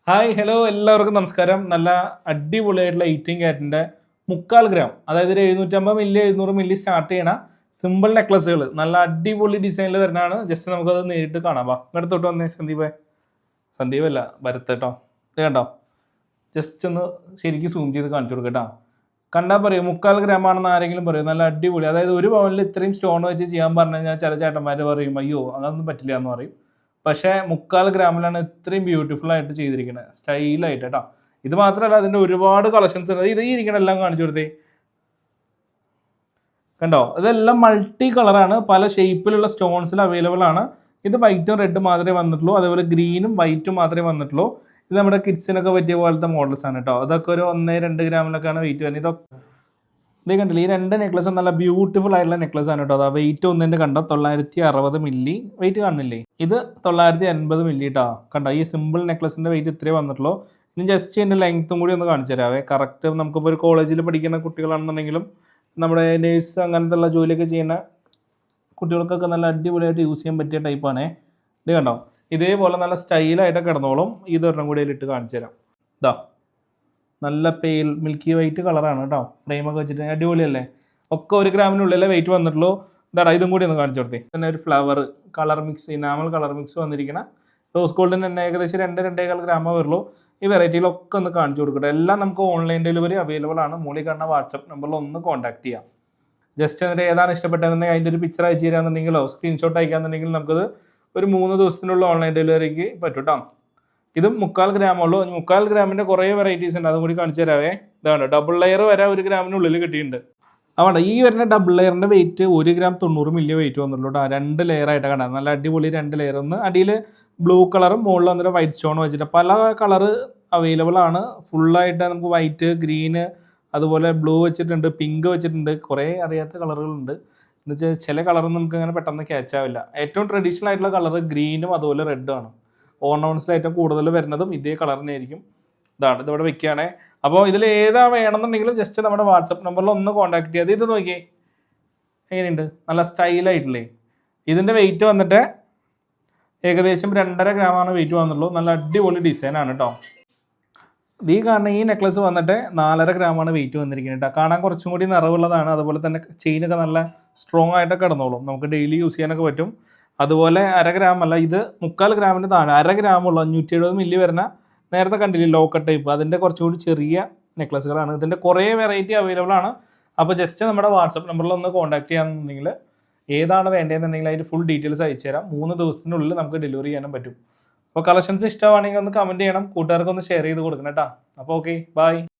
Hi hello എല്ലാവർക്കും നമസ്കാരം. നല്ല അടിപൊളിയായിട്ടുള്ള 18 ക്യാരറ്റിൻ്റെ 3/4 ഗ്രാം, അതായത് ഒരു 750 മില്ലി 700 മില്ലി സ്റ്റാർട്ട് ചെയ്യണ സിമ്പിൾ നെക്ലസുകൾ നല്ല അടിപൊളി ഡിസൈനിൽ വരുന്നതാണ്. ജസ്റ്റ് നമുക്കത് നേരിട്ട് കാണാം. വാ ഇങ്ങോട്ട് വന്നേ സന്ദീപല്ല ഭരത് കേട്ടോ. ഇത് കണ്ടോ, ജസ്റ്റ് ഒന്ന് ശരിക്കും സൂം ചെയ്ത് കാണിച്ചു കൊടുക്കട്ടോ. കണ്ടാൽ പറയും 3/4 ഗ്രാം ആണെന്ന് ആരെങ്കിലും പറയും. നല്ല അടിപൊളി, അതായത് ഒരു പവനിൽ ഇത്രയും സ്റ്റോൺ വെച്ച് ചെയ്യാൻ പറഞ്ഞു കഴിഞ്ഞാൽ ചില ചേട്ടന്മാർ പറയും അയ്യോ അതൊന്നും പറ്റില്ല എന്ന് പറയും. പക്ഷേ 3/4 ഗ്രാമിലാണ് ഇത്രയും ബ്യൂട്ടിഫുൾ ആയിട്ട് ചെയ്തിരിക്കുന്നത്, സ്റ്റൈലായിട്ട് കേട്ടോ. ഇത് മാത്രമല്ല, അതിൻ്റെ ഒരുപാട് കളക്ഷൻസ് ഉണ്ട്. ഇത് ഇരിക്കണം എല്ലാം കാണിച്ചു കൊടുത്തേ. കണ്ടോ, ഇതെല്ലാം മൾട്ടി കളറാണ്, പല ഷേപ്പിലുള്ള സ്റ്റോൺസിൽ അവൈലബിൾ ആണ്. ഇത് വൈറ്റും റെഡും മാത്രമേ വന്നിട്ടുള്ളൂ, അതേപോലെ ഗ്രീനും വൈറ്റും മാത്രമേ വന്നിട്ടുള്ളൂ. ഇത് നമ്മുടെ കിഡ്സിനൊക്കെ പറ്റിയ പോലത്തെ മോഡൽസ് ആണ് കേട്ടോ. അതൊക്കെ ഒരു 1-2 ഗ്രാമിലൊക്കെയാണ് വെയിറ്റ് വരുന്നത്. ഇതേ കണ്ടില്ല, ഈ രണ്ട് നെക്ലസും നല്ല ബ്യൂട്ടിഫുൾ ആയിട്ടുള്ള നെക്ലസ് ആണ് കേട്ടോ. അതാ വെയിറ്റ് ഒന്നിൻ്റെ കണ്ടോ 960 മില്ലി വെയിറ്റ് കാണില്ലേ. ഇത് 950 മില്ലി കേട്ടോ. കണ്ടോ, ഈ സിമ്പിൾ നെക്ലസിൻ്റെ വെയിറ്റ് ഇത്രേ വന്നിട്ടുള്ളൂ. ഇനി ജസ്റ്റ് ഇതിൻ്റെ ലെങ്ത്തും കൂടി ഒന്ന് കാണിച്ചു തരാവേ. കറക്റ്റ് നമുക്കിപ്പോൾ ഒരു കോളേജിൽ പഠിക്കുന്ന കുട്ടികളാണെന്നുണ്ടെങ്കിലും നമ്മുടെ നേഴ്സ് അങ്ങനത്തെ ഉള്ള ജോലിയൊക്കെ ചെയ്യുന്ന കുട്ടികൾക്കൊക്കെ നല്ല അടിപൊളിയായിട്ട് യൂസ് ചെയ്യാൻ പറ്റിയ ടൈപ്പാണേ. ഇത് കണ്ടോ, ഇതേപോലെ നല്ല സ്റ്റൈലായിട്ടൊക്കെ കിടന്നോളും. ഇതൊരെണ്ണം കൂടി അതിലിട്ട് കാണിച്ചു തരാം. ഇതാ നല്ല പെയിൽ മിൽക്കി വൈറ്റ് കളറാണ് കേട്ടോ. ഫ്രെയിമൊക്കെ വെച്ചിട്ട് അടിപൊളിയല്ലേ. ഒക്കെ 1 ഗ്രാമിനുള്ളിലെ വെയിറ്റ് വന്നിട്ടുള്ളൂ. ഇതാടാ ഇതും കൂടി ഒന്ന് കാണിച്ചു കൊടുത്തേ. തന്നെ ഒരു flower colour mix, enamel colour mix വന്നിരിക്കുന്ന റോസ് ഗോൾഡിന് തന്നെ ഏകദേശം 2-2.25 ഗ്രാമേ വരുള്ളൂ. ഈ വെറൈറ്റിയിലൊക്കെ ഒന്ന് കാണിച്ചു കൊടുക്കട്ടെ. എല്ലാം നമുക്ക് ഓൺലൈൻ ഡെലിവറി അവൈലബിൾ ആണ്. മുകളിൽ കാണുന്ന വാട്സപ്പ് നമ്പറിൽ ഒന്ന് കോൺടാക്ട് ചെയ്യാം. ജസ്റ്റ് എന്നിട്ട് ഏതാണ് ഇഷ്ടപ്പെട്ടതെന്നുണ്ടെങ്കിൽ അതിൻ്റെ ഒരു പിക്ചർ അയച്ചു തരാമെന്നുണ്ടെങ്കിലോ സ്ക്രീൻഷോട്ട് അയക്കാന്നുണ്ടെങ്കിൽ നമുക്കത് ഒരു 3 ദിവസത്തിനുള്ള ഓൺലൈൻ ഡെലിവറിക്ക് പറ്റും കേട്ടോ. ഇത് 3/4 ഗ്രാമുള്ളൂ. 3/4 ഗ്രാമിൻ്റെ കുറേ വെറൈറ്റീസ് ഉണ്ട്, അതും കൂടി കാണിച്ചു തരാവേ. ഇതാണ് ഡബിൾ ലെയർ വരെ 1 ഗ്രാമിനുള്ളിൽ കിട്ടിയിട്ടുണ്ട്. അവിടെ ഈ വരുന്ന ഡബിൾ ലെയറിൻ്റെ വെയിറ്റ് 1 ഗ്രാം 90 മില്ലി വെയിറ്റ് വന്നുള്ളൂ കേട്ടോ. 2 ലെയർ ആയിട്ടാണ് കണ്ടത്. നല്ല അടിപൊളി 2 ലെയർ. ഒന്ന് അടിയിൽ ബ്ലൂ കളറും മുകളിൽ വന്നിട്ട് വൈറ്റ് സ്റ്റോൺ വെച്ചിട്ട് പല കളറ് അവൈലബിൾ ആണ്. ഫുള്ളായിട്ട് നമുക്ക് വൈറ്റ്, ഗ്രീന്, അതുപോലെ ബ്ലൂ വെച്ചിട്ടുണ്ട്, പിങ്ക് വെച്ചിട്ടുണ്ട്, കുറേ അറിയാത്ത കളറുകളുണ്ട്. എന്ന് വെച്ചാൽ ചില കളറൊന്നും നമുക്ക് അങ്ങനെ പെട്ടെന്ന് ക്യാച്ച് ആവില്ല. ഏറ്റവും ട്രഡീഷണൽ ആയിട്ടുള്ള കളർ ഗ്രീനും അതുപോലെ റെഡും ആണ്. ഓർണമെൻറ്റ്സിൽ ഏറ്റവും കൂടുതൽ വരുന്നതും ഇതേ കളറിനായിരിക്കും. ഇതാണ് ഇതിവിടെ വെക്കുകയാണേ. അപ്പോൾ ഇതിൽ ഏതാ വേണമെന്നുണ്ടെങ്കിലും ജസ്റ്റ് നമ്മുടെ വാട്സപ്പ് നമ്പറിൽ ഒന്ന് കോൺടാക്ട് ചെയ്യാതെ. ഇത് നോക്കിയേ എങ്ങനെയുണ്ട്, നല്ല സ്റ്റൈലായിട്ടില്ലേ. ഇതിൻ്റെ വെയിറ്റ് വന്നിട്ട് ഏകദേശം 2.5 ഗ്രാമാണ് വെയിറ്റ് വന്നുള്ളൂ. നല്ല അടിപൊളി ഡിസൈനാണ് കേട്ടോ. ഈ കാണുന്ന ഈ നെക്ലസ് വന്നിട്ട് 4.5 ഗ്രാമാണ് വെയിറ്റ് വന്നിരിക്കുന്നത് കേട്ടോ. കാണാൻ കുറച്ചും കൂടി നിറവുള്ളതാണ്. അതുപോലെ തന്നെ ചെയിനൊക്കെ നല്ല സ്ട്രോങ് ആയിട്ടൊക്കെ കിടന്നോളും, നമുക്ക് ഡെയിലി യൂസ് ചെയ്യാനൊക്കെ പറ്റും. അതുപോലെ 1/2 ഗ്രാം അല്ല, ഇത് 3/4 ഗ്രാമിന് താഴെ 1/2 ഗ്രാമുള്ള 570 മില്ലി വരുന്ന നേരത്തെ കണ്ടില്ലേ ലോക്കറ്റ് ടൈപ്പ്, അതിൻ്റെ കുറച്ചുകൂടി ചെറിയ നെക്ലസുകളാണ്. ഇതിൻ്റെ കുറേ വെറൈറ്റി അവൈലബിൾ ആണ്. അപ്പോൾ ജസ്റ്റ് നമ്മുടെ വാട്സപ്പ് നമ്പറിൽ ഒന്ന് കോൺടാക്ട് ചെയ്യാന്നുണ്ടെങ്കിൽ ഏതാണ് വേണ്ടതെന്നുണ്ടെങ്കിൽ അതിൻ്റെ ഫുൾ ഡീറ്റെയിൽസ് അയച്ചു തരാം. 3 ദിവസത്തിനുള്ളിൽ നമുക്ക് ഡെലിവറി ചെയ്യാനും പറ്റും. അപ്പോൾ കളക്ഷൻസ് ഇഷ്ടമാണെങ്കിൽ ഒന്ന് കമൻറ്റ് ചെയ്യണം, കൂട്ടുകാർക്ക് ഒന്ന് ഷെയർ ചെയ്ത് കൊടുക്കണം കേട്ടോ. അപ്പോൾ ഓക്കെ, ബൈ.